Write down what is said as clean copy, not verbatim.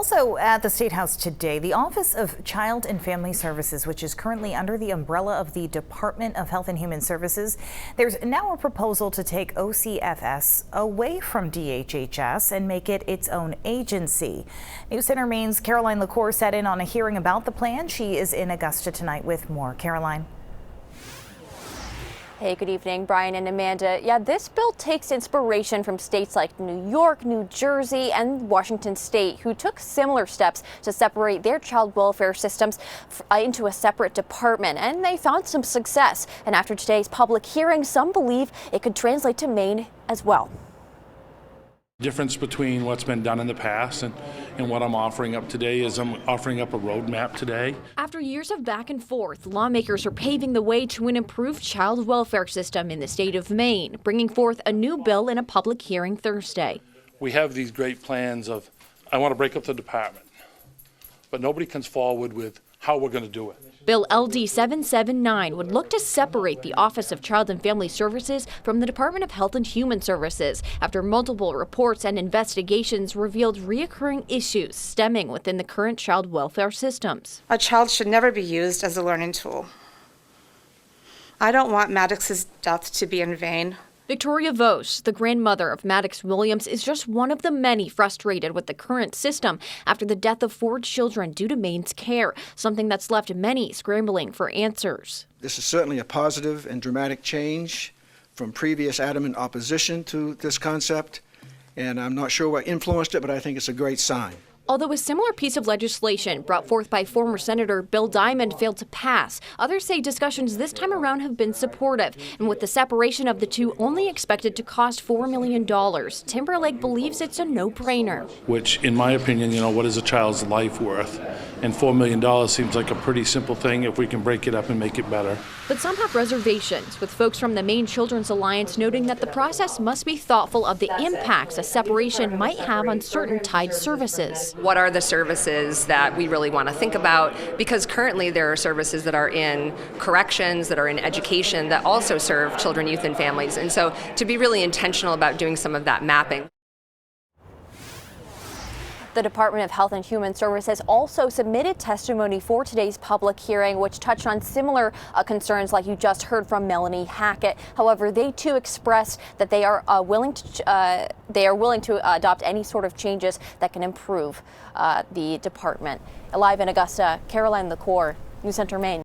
Also at the State House today, the Office of Child and Family Services, which is currently under the umbrella of the Department of Health and Human Services, there's now a proposal to take OCFS away from DHHS and make it its own agency. News Center Maine's Caroline LaCour sat in on a hearing about the plan. She is in Augusta tonight with more. Caroline. Hey, good evening, Brian and Amanda. Yeah, this bill takes inspiration from states like New York, New Jersey, and Washington State, who took similar steps to separate their child welfare systems into a separate department, and they found some success. And after today's public hearing, some believe it could translate to Maine as well. Difference between what's been done in the past and what I'm offering up today is I'm offering up a roadmap today. After years of back and forth, lawmakers are paving the way to an improved child welfare system in the state of Maine, bringing forth a new bill in a public hearing Thursday. We have these great plans of, I want to break up the department, but nobody comes forward with how we're going to do it. Bill LD 779 would look to separate the Office of Child and Family Services from the Department of Health and Human Services after multiple reports and investigations revealed reoccurring issues stemming within the current child welfare systems. A child should never be used as a learning tool. I don't want Maddox's death to be in vain. Victoria Vos, the grandmother of Maddox Williams, is just one of the many frustrated with the current system after the death of 4 children due to Maine's care, something that's left many scrambling for answers. This is certainly a positive and dramatic change from previous adamant opposition to this concept, and I'm not sure what influenced it, but I think it's a great sign. Although a similar piece of legislation brought forth by former Senator Bill Diamond failed to pass, others say discussions this time around have been supportive. And with the separation of the two only expected to cost $4 million, Timberlake believes it's a no-brainer. Which, in my opinion, what is a child's life worth? And $4 million seems like a pretty simple thing if we can break it up and make it better. But some have reservations, with folks from the Maine Children's Alliance noting that the process must be thoughtful of the impacts a separation might have on certain tied services. What are the services that we really want to think about? Because currently there are services that are in corrections, that are in education, that also serve children, youth, and families. And so to be really intentional about doing some of that mapping. The Department of Health and Human Services also submitted testimony for today's public hearing, which touched on similar concerns like you just heard from Melanie Hackett. However, they too expressed that they are willing to adopt any sort of changes that can improve the department. Live in Augusta, Caroline LaCour, News Center, Maine.